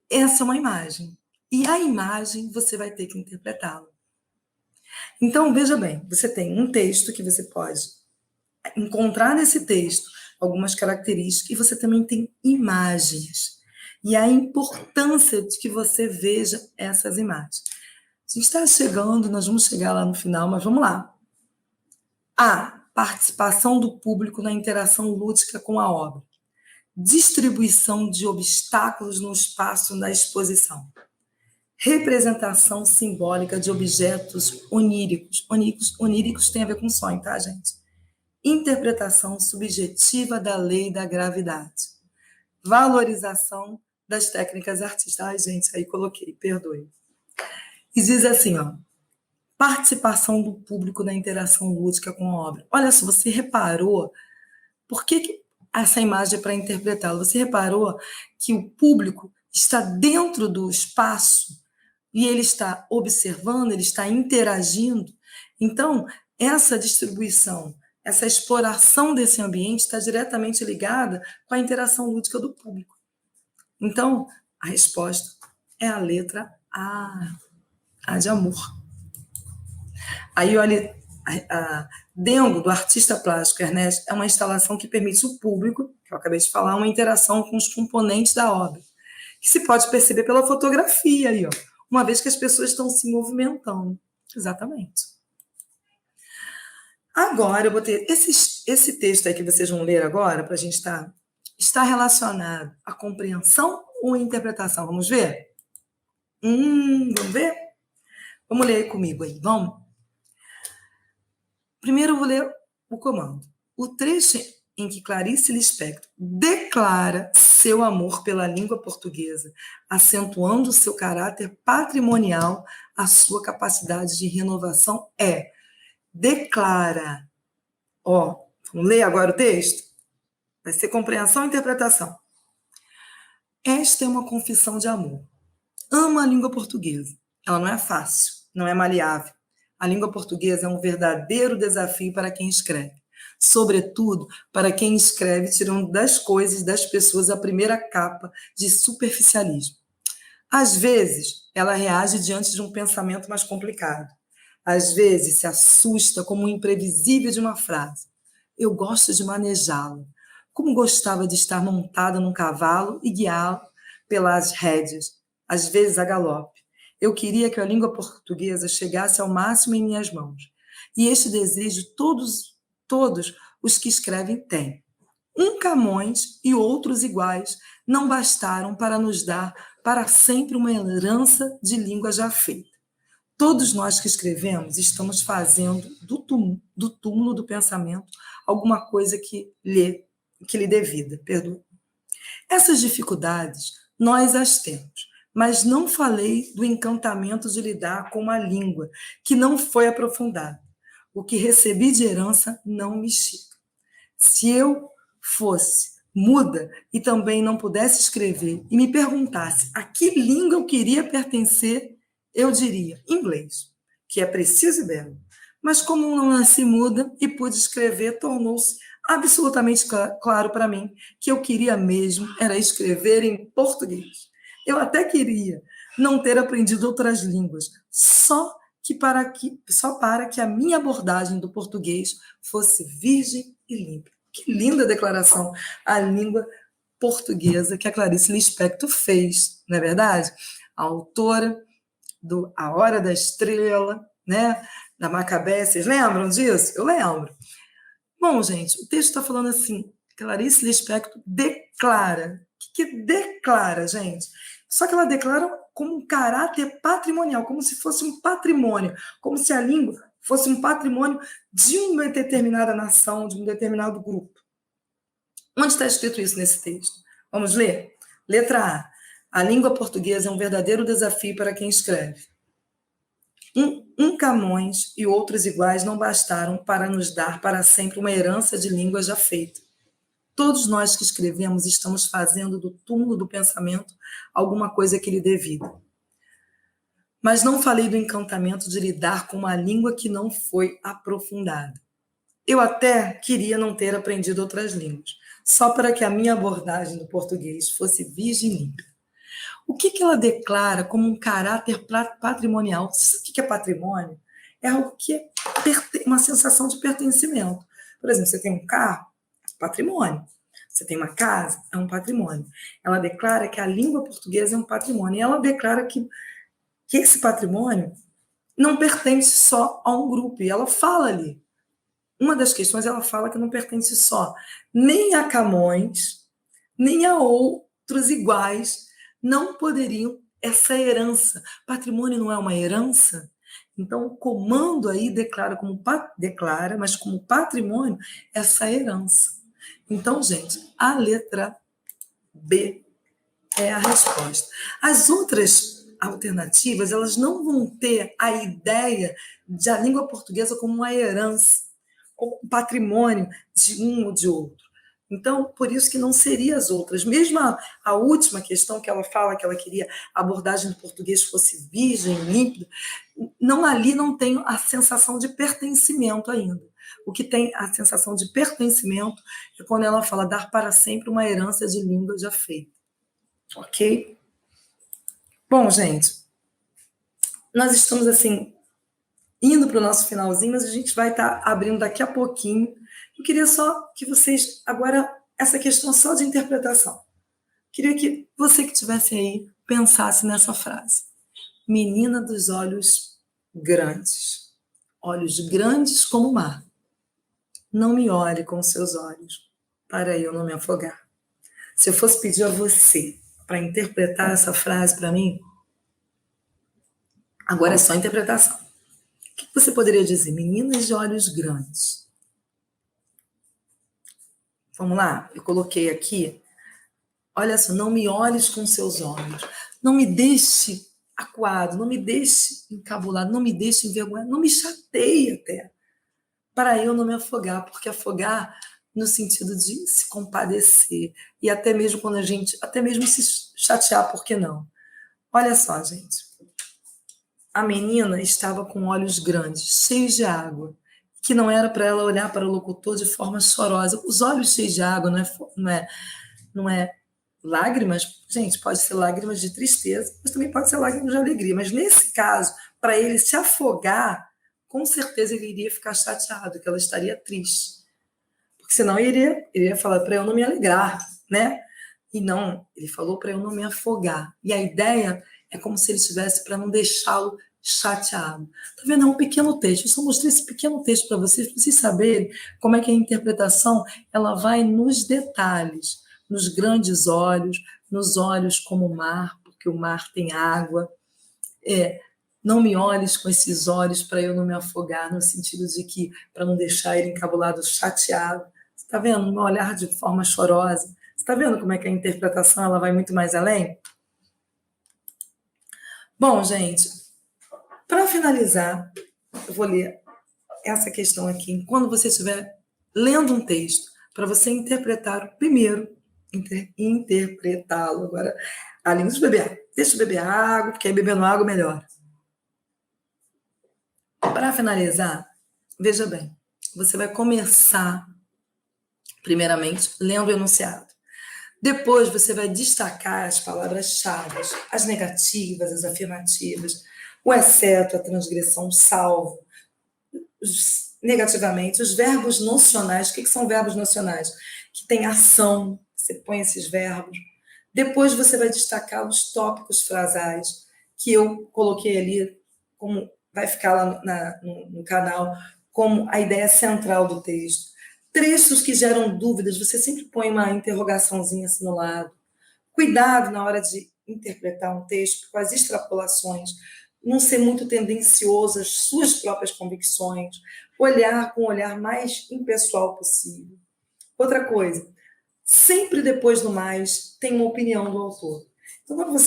essa é uma imagem. E a imagem você vai ter que interpretá-la. Então, veja bem, você tem um texto que você pode encontrar nesse texto algumas características e você também tem imagens. E a importância de que você veja essas imagens. A gente está chegando, nós vamos chegar lá no final, mas vamos lá. A participação do público na interação lúdica com a obra. Distribuição de obstáculos no espaço da exposição. Representação simbólica de objetos oníricos. Oníricos tem a ver com sonho, tá, gente? Interpretação subjetiva da lei da gravidade. Valorização das técnicas artísticas. Ai, gente, aí coloquei, perdoe. E diz assim, ó, participação do público na interação lúdica com a obra. Olha só, você reparou, por que essa imagem é para interpretá-la? Você reparou que o público está dentro do espaço e ele está observando, ele está interagindo. Então, essa distribuição, essa exploração desse ambiente está diretamente ligada com a interação lúdica do público. Então, a resposta é a letra A de amor. Aí, olha, a Dengo, do artista plástico Ernesto, é uma instalação que permite ao público, que eu acabei de falar, uma interação com os componentes da obra, que se pode perceber pela fotografia aí, ó, uma vez que as pessoas estão se movimentando. Exatamente. Agora, eu vou ter esse texto aí que vocês vão ler agora, para a gente está relacionado à compreensão ou à interpretação? Vamos ver? Vamos ver? Vamos ler aí comigo aí, vamos? Primeiro eu vou ler o comando. O trecho em que Clarice Lispector declara seu amor pela língua portuguesa, acentuando seu caráter patrimonial, a sua capacidade de renovação declara. Ó, vamos ler agora o texto? Vai ser compreensão e interpretação. Esta é uma confissão de amor. Amo a língua portuguesa. Ela não é fácil, não é maleável. A língua portuguesa é um verdadeiro desafio para quem escreve. Sobretudo para quem escreve tirando das coisas, das pessoas, a primeira capa de superficialismo. Às vezes, ela reage diante de um pensamento mais complicado. Às vezes, se assusta como o imprevisível de uma frase. Eu gosto de manejá-lo. Como gostava de estar montada num cavalo e guiá-lo pelas rédeas, às vezes a galope. Eu queria que a língua portuguesa chegasse ao máximo em minhas mãos. E este desejo todos os que escrevem têm. Camões e outros iguais não bastaram para nos dar para sempre uma herança de língua já feita. Todos nós que escrevemos estamos fazendo do túmulo do pensamento alguma coisa que lhe dê vida. Perdoa. Essas dificuldades nós as temos, mas não falei do encantamento de lidar com uma língua que não foi aprofundada. O que recebi de herança não me estica. Se eu fosse muda e também não pudesse escrever e me perguntasse a que língua eu queria pertencer, eu diria inglês, que é preciso e belo. Mas como não nasci muda e pude escrever, tornou-se absolutamente claro para mim que eu queria mesmo era escrever em português. Eu até queria não ter aprendido outras línguas, só para que a minha abordagem do português fosse virgem e limpa. Que linda declaração, a língua portuguesa que a Clarice Lispector fez, não é verdade? A autora do A Hora da Estrela, né? Da Macabé, vocês lembram disso? Eu lembro. Bom, gente, o texto está falando assim, Clarice Lispector declara. O que declara, gente? Só que ela declara como um caráter patrimonial, como se fosse um patrimônio, como se a língua fosse um patrimônio de uma determinada nação, de um determinado grupo. Onde está escrito isso nesse texto? Vamos ler? Letra A. A língua portuguesa é um verdadeiro desafio para quem escreve. Camões e outros iguais não bastaram para nos dar para sempre uma herança de língua já feita. Todos nós que escrevemos estamos fazendo do túmulo do pensamento alguma coisa que lhe dê vida. Mas não falei do encantamento de lidar com uma língua que não foi aprofundada. Eu até queria não ter aprendido outras línguas, só para que a minha abordagem do português fosse virgem e limpa. O que ela declara como um caráter patrimonial? Você sabe o que é patrimônio? É algo que é uma sensação de pertencimento. Por exemplo, você tem um carro, patrimônio. Você tem uma casa, é um patrimônio. Ela declara que a língua portuguesa é um patrimônio. E ela declara que esse patrimônio não pertence só a um grupo. E ela fala ali. Uma das questões, ela fala que não pertence só nem a Camões, nem a outros iguais, não poderiam essa herança. Patrimônio não é uma herança? Então, o comando aí declara, mas como patrimônio, essa herança. Então, gente, a letra B é a resposta. As outras alternativas, elas não vão ter a ideia da língua portuguesa como uma herança, como um patrimônio de um ou de outro. Então, por isso que não seria as outras. Mesmo a última questão que ela fala, que ela queria a abordagem do português fosse virgem, límpida, ali não tem a sensação de pertencimento ainda. O que tem a sensação de pertencimento é quando ela fala dar para sempre uma herança de língua já feita. Ok? Bom, gente, nós estamos assim indo para o nosso finalzinho, mas a gente vai estar abrindo daqui a pouquinho. Eu queria só que vocês, agora, essa questão só de interpretação. Queria que você que estivesse aí pensasse nessa frase. Menina dos olhos grandes como o mar. Não me olhe com seus olhos, para eu não me afogar. Se eu fosse pedir a você para interpretar essa frase para mim, agora é só interpretação. O que você poderia dizer? Meninas de olhos grandes. Vamos lá? Eu coloquei aqui. Olha só, não me olhes com seus olhos. Não me deixe acuado, não me deixe encabulado, não me deixe envergonhado, não me chateie até, para eu não me afogar, porque afogar no sentido de se compadecer, e até mesmo quando até mesmo se chatear, por que não? Olha só, gente. A menina estava com olhos grandes, cheios de água, que não era para ela olhar para o locutor de forma chorosa. Os olhos cheios de água não é Lágrimas, gente, pode ser lágrimas de tristeza, mas também pode ser lágrimas de alegria. Mas nesse caso, para ele se afogar, com certeza ele iria ficar chateado, que ela estaria triste. Porque senão ele iria falar para eu não me alegrar, né? E não, ele falou para eu não me afogar. E a ideia é como se ele estivesse para não deixá-lo chateado. Tá vendo? É um pequeno texto. Eu só mostrei esse pequeno texto para vocês saberem como é que a interpretação ela vai nos detalhes, nos grandes olhos, nos olhos como o mar, porque o mar tem água. Não me olhes com esses olhos para eu não me afogar, no sentido de que, para não deixar ele encabulado, chateado. Você está vendo? Um olhar de forma chorosa. Você está vendo como é que a interpretação ela vai muito mais além? Bom, gente, para finalizar, eu vou ler essa questão aqui. Quando você estiver lendo um texto, para você interpretar primeiro, interpretá-lo. Agora, a língua de beber. Deixa eu beber água, porque aí bebendo água melhor. Para finalizar, veja bem, você vai começar, primeiramente, lendo o enunciado. Depois você vai destacar as palavras-chave, as negativas, as afirmativas, o exceto, a transgressão, salvo, negativamente, os verbos nocionais. O que são verbos nocionais? Que tem ação, você põe esses verbos. Depois você vai destacar os tópicos frasais, que eu coloquei ali, como vai ficar lá no canal, como a ideia central do texto. Trechos que geram dúvidas, você sempre põe uma interrogaçãozinha assim no lado. Cuidado na hora de interpretar um texto com as extrapolações, não ser muito tendencioso às suas próprias convicções, olhar com o olhar mais impessoal possível. Outra coisa, sempre depois do mais tem uma opinião do autor. Então, quando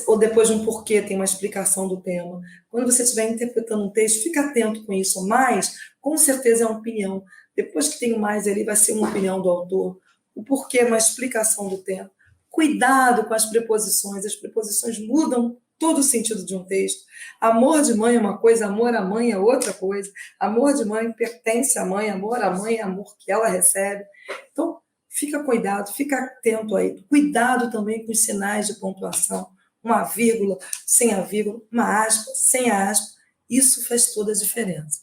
ou depois de um porquê, tem uma explicação do tema. Quando você estiver interpretando um texto, fica atento com isso. Mas, com certeza, é uma opinião. Depois que tem o mais ali, vai ser uma opinião do autor. O porquê é uma explicação do tema. Cuidado com as preposições. As preposições mudam todo o sentido de um texto. Amor de mãe é uma coisa, amor à mãe é outra coisa. Amor de mãe pertence à mãe, amor à mãe é amor que ela recebe. Então, fica cuidado, fica atento aí. Cuidado também com os sinais de pontuação. Uma vírgula, sem a vírgula, uma aspa, sem a aspa. Isso faz toda a diferença.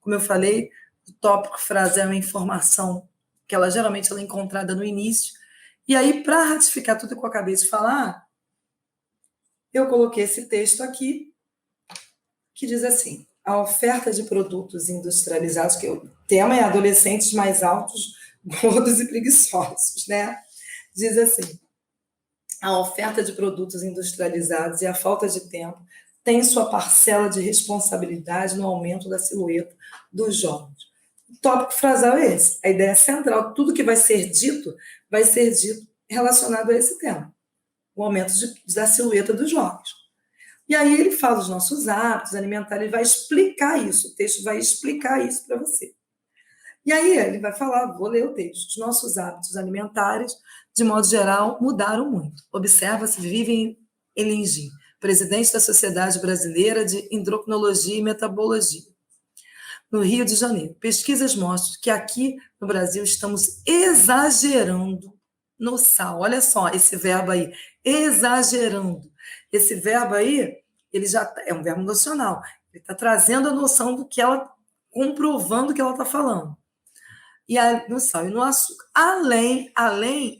Como eu falei, o tópico frase é uma informação que ela geralmente ela é encontrada no início. E aí, para ratificar tudo que eu acabei de falar, eu coloquei esse texto aqui, que diz assim: a oferta de produtos industrializados, que o tema é adolescentes mais altos, gordos e preguiçosos, né? Diz assim: a oferta de produtos industrializados e a falta de tempo tem sua parcela de responsabilidade no aumento da silhueta dos jovens. O tópico frasal é esse. A ideia central, tudo que vai ser dito relacionado a esse tema, o aumento da silhueta dos jovens. E aí ele fala dos nossos hábitos alimentares, ele vai explicar isso, o texto vai explicar isso para você. E aí ele vai falar, vou ler o texto, os nossos hábitos alimentares, de modo geral, mudaram muito. Observa-se Vivian Elingin, presidente da Sociedade Brasileira de Endocrinologia e Metabologia, no Rio de Janeiro. Pesquisas mostram que aqui no Brasil estamos exagerando no sal. Olha só esse verbo aí, exagerando. Esse verbo aí, ele já é um verbo nocional. Ele está trazendo a noção do que ela, comprovando o que ela está falando. E no sal e no açúcar. Além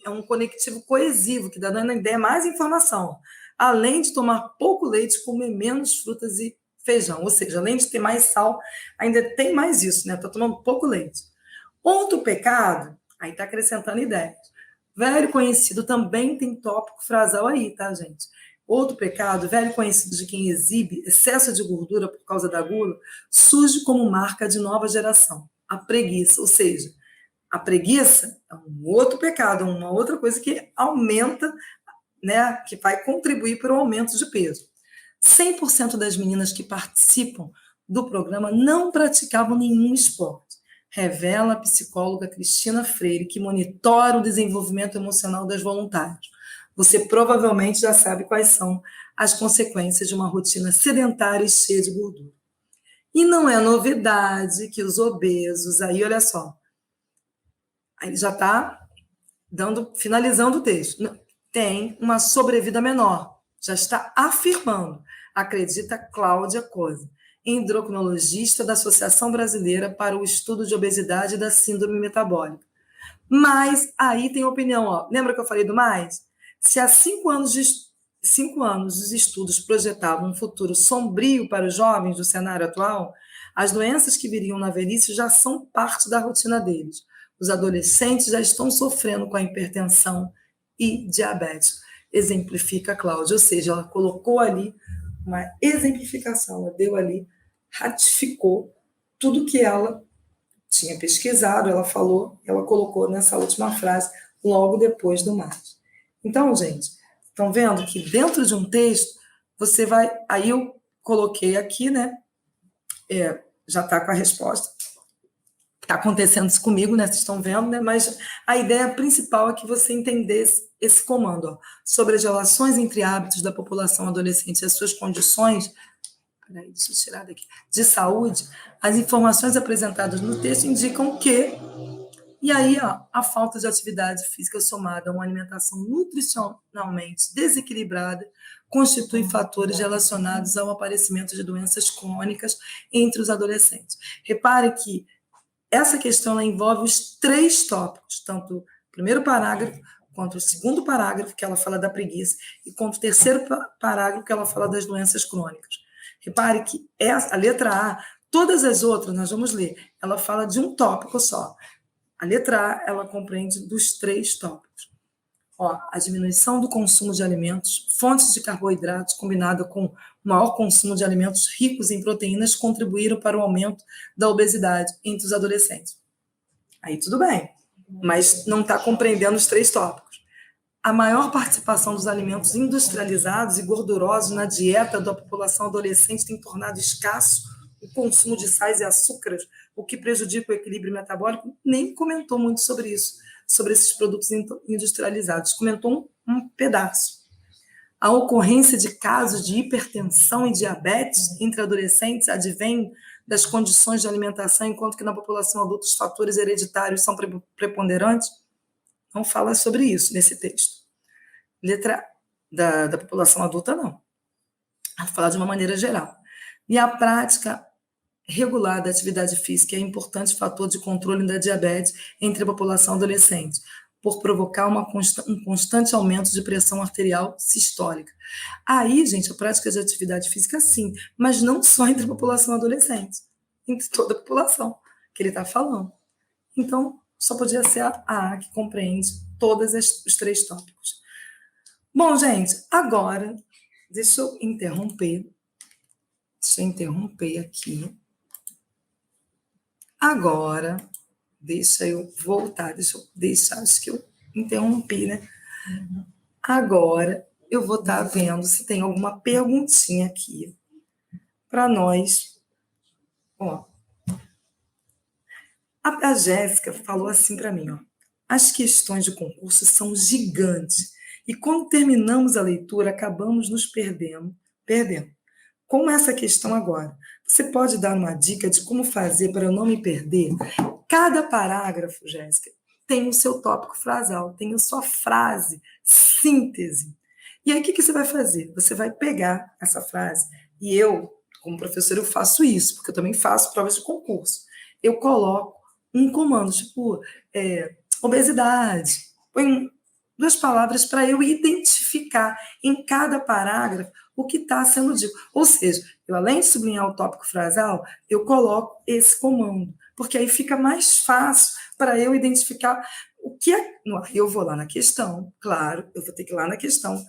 é um conectivo coesivo, que dá dando a ideia mais informação. Além de tomar pouco leite, comer menos frutas e feijão. Ou seja, além de ter mais sal, ainda tem mais isso, né? Estou tomando pouco leite. Outro pecado, aí está acrescentando ideias. Velho conhecido também tem tópico frasal aí, tá, gente? Outro pecado, velho conhecido de quem exibe excesso de gordura por causa da gula, surge como marca de nova geração. A preguiça, ou seja, a preguiça é um outro pecado, uma outra coisa que aumenta, né, que vai contribuir para o aumento de peso. 100% das meninas que participam do programa não praticavam nenhum esporte, revela a psicóloga Cristina Freire, que monitora o desenvolvimento emocional das voluntárias. Você provavelmente já sabe quais são as consequências de uma rotina sedentária e cheia de gordura. E não é novidade que os obesos, aí olha só, aí já está finalizando o texto. tem uma sobrevida menor. Já está afirmando, acredita Cláudia Cosa, endocrinologista da Associação Brasileira para o Estudo de Obesidade e da Síndrome Metabólica. Mas aí tem opinião, ó. Lembra que eu falei do mais? Se há 5 anos os estudos projetavam um futuro sombrio para os jovens do cenário atual, as doenças que viriam na velhice já são parte da rotina deles. Os adolescentes já estão sofrendo com a hipertensão e diabetes. Exemplifica a Cláudia, ou seja, ela colocou ali uma exemplificação, ela deu ali, ratificou tudo que ela tinha pesquisado, ela falou, ela colocou nessa última frase, logo depois do mais. Então, gente, estão vendo que dentro de um texto, você vai... Aí eu coloquei aqui, né? Já está com a resposta. Está acontecendo isso comigo, né? Vocês estão vendo, né? Mas a ideia principal é que você entendesse esse comando, ó, sobre as relações entre hábitos da população adolescente e as suas condições... Peraí, deixa eu tirar daqui. De saúde, as informações apresentadas no texto indicam que... E aí, ó, a falta de atividade física somada a uma alimentação nutricionalmente desequilibrada constitui fatores relacionados ao aparecimento de doenças crônicas entre os adolescentes. Repare que essa questão envolve os 3 tópicos, tanto o primeiro parágrafo, quanto o segundo parágrafo, que ela fala da preguiça, e quanto o terceiro parágrafo, que ela fala das doenças crônicas. Repare que a letra A, todas as outras, nós vamos ler, ela fala de um tópico só. A letra A, ela compreende dos 3 tópicos. Ó, a diminuição do consumo de alimentos, fontes de carboidratos, combinada com maior consumo de alimentos ricos em proteínas, contribuíram para o aumento da obesidade entre os adolescentes. Aí tudo bem, mas não está compreendendo os 3 tópicos. A maior participação dos alimentos industrializados e gordurosos na dieta da população adolescente tem tornado escasso o consumo de sais e açúcares, o que prejudica o equilíbrio metabólico. Nem comentou muito sobre isso, sobre esses produtos industrializados. Comentou um pedaço. A ocorrência de casos de hipertensão e diabetes entre adolescentes advém das condições de alimentação, enquanto que na população adulta os fatores hereditários são preponderantes. Não fala sobre isso nesse texto. Letra da população adulta, não. Ela fala de uma maneira geral. E a prática regular da atividade física é importante fator de controle da diabetes entre a população adolescente, por provocar um constante aumento de pressão arterial sistólica. Aí, gente, a prática de atividade física, sim, mas não só entre a população adolescente, entre toda a população que ele está falando. Então, só podia ser a A que compreende todos os 3 tópicos. Bom, gente, agora, deixa eu interromper aqui. Agora, deixa eu voltar, acho que eu interrompi, né? Agora, eu vou estar vendo se tem alguma perguntinha aqui para nós. Ó, a Jéssica falou assim para mim, ó: as questões de concurso são gigantes e quando terminamos a leitura acabamos nos perdendo. Com essa questão agora, você pode dar uma dica de como fazer para eu não me perder? Cada parágrafo, Jéssica, tem o seu tópico frasal, tem a sua frase, síntese. E aí, o que você vai fazer? Você vai pegar essa frase, e eu, como professora, eu faço isso, porque eu também faço provas de concurso. Eu coloco um comando, tipo, obesidade, põe 2 palavras para eu identificar em cada parágrafo o que está sendo dito. Ou seja, eu, além de sublinhar o tópico frasal, eu coloco esse comando, porque aí fica mais fácil para eu identificar o que é. Eu vou lá na questão, claro, eu vou ter que ir lá na questão,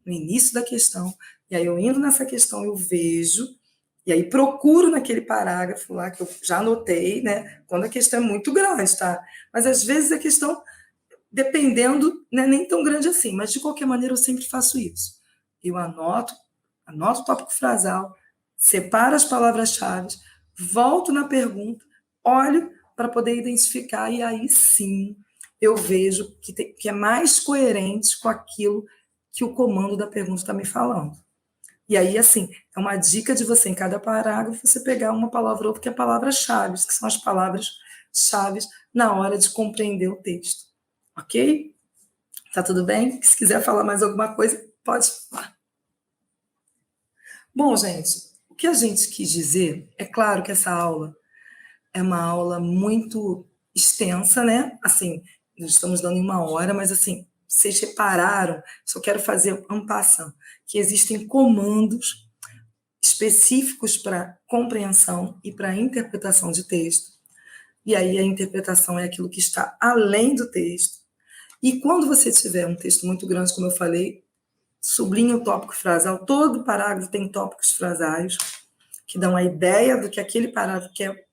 no início da questão, e aí eu indo nessa questão, eu vejo, e aí procuro naquele parágrafo lá, que eu já anotei, né? Quando a questão é muito grande, tá? Mas às vezes a questão, dependendo, não é nem tão grande assim, mas de qualquer maneira eu sempre faço isso. Eu anoto o tópico frasal, separo as palavras-chave, volto na pergunta, olho para poder identificar, e aí sim eu vejo que é mais coerente com aquilo que o comando da pergunta está me falando. E aí, assim, é uma dica de você, em cada parágrafo, você pegar uma palavra ou outra, que é palavras-chave, que são as palavras-chave na hora de compreender o texto. Ok? Tá tudo bem? Se quiser falar mais alguma coisa, pode falar. Bom, gente, o que a gente quis dizer, é claro que essa aula é uma aula muito extensa, né? Assim, nós estamos dando em 1 hora, mas assim, vocês repararam, só quero fazer um passant, que existem comandos específicos para compreensão e para interpretação de texto. E aí a interpretação é aquilo que está além do texto. E quando você tiver um texto muito grande, como eu falei, sublinha o tópico frasal. Todo parágrafo tem tópicos frasais que dão a ideia do que aquele parágrafo quer,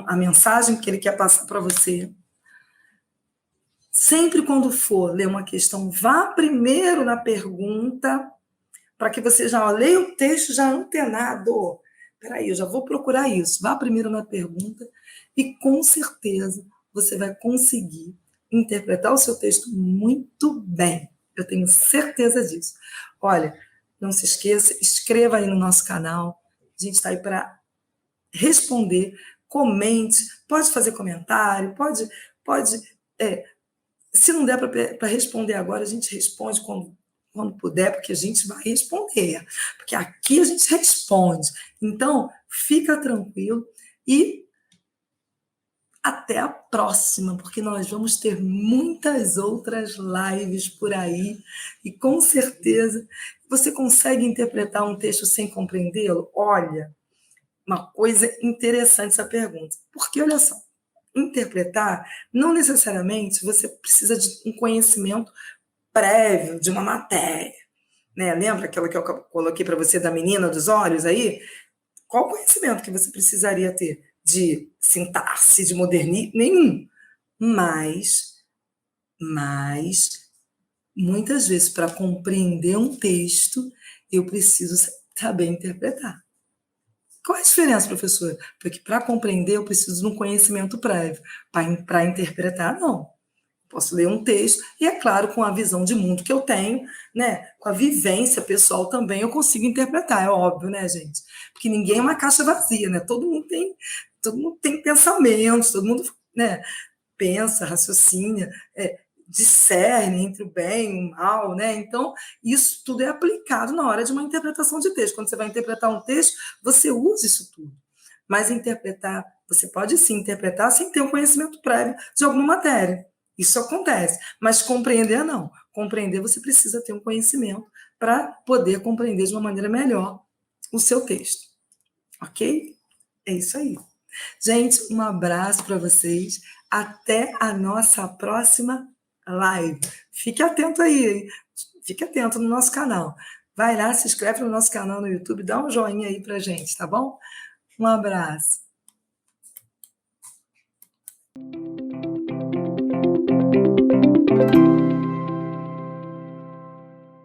a mensagem que ele quer passar para você. Sempre quando for ler uma questão, vá primeiro na pergunta, para que você já leia o texto já antenado. Espera aí, eu já vou procurar isso. Vá primeiro na pergunta e com certeza você vai conseguir interpretar o seu texto muito bem. Eu tenho certeza disso. Olha, não se esqueça, inscreva aí no nosso canal. A gente está aí para responder, comente, pode fazer comentário, pode se não der para responder agora, a gente responde quando puder, porque a gente vai responder. Porque aqui a gente responde. Então, fica tranquilo e até a próxima, porque nós vamos ter muitas outras lives por aí e com certeza você consegue interpretar um texto sem compreendê-lo? Olha, uma coisa interessante essa pergunta. Porque, olha só, interpretar, não necessariamente você precisa de um conhecimento prévio de uma matéria, né? Lembra aquela que eu coloquei para você da menina dos olhos aí? Qual conhecimento que você precisaria ter? De sintaxe, de modernismo? Nenhum. Mas muitas vezes, para compreender um texto, eu preciso saber interpretar. Qual é a diferença, professora? Porque para compreender eu preciso de um conhecimento prévio. Para interpretar, não. Posso ler um texto, e é claro, com a visão de mundo que eu tenho, né? Com a vivência pessoal também, eu consigo interpretar, é óbvio, né, gente? Porque ninguém é uma caixa vazia, né? Todo mundo tem pensamentos, todo mundo, né, pensa, raciocina, discerne entre o bem e o mal, né? Então, isso tudo é aplicado na hora de uma interpretação de texto. Quando você vai interpretar um texto, você usa isso tudo. Mas interpretar, você pode sim interpretar sem ter um conhecimento prévio de alguma matéria. Isso acontece. Mas compreender, não. Compreender, você precisa ter um conhecimento para poder compreender de uma maneira melhor o seu texto. Ok? É isso aí. Gente, um abraço para vocês. Até a nossa próxima live. Fique atento aí, hein? Fique atento no nosso canal. Vai lá, se inscreve no nosso canal no YouTube, dá um joinha aí pra gente, tá bom? Um abraço.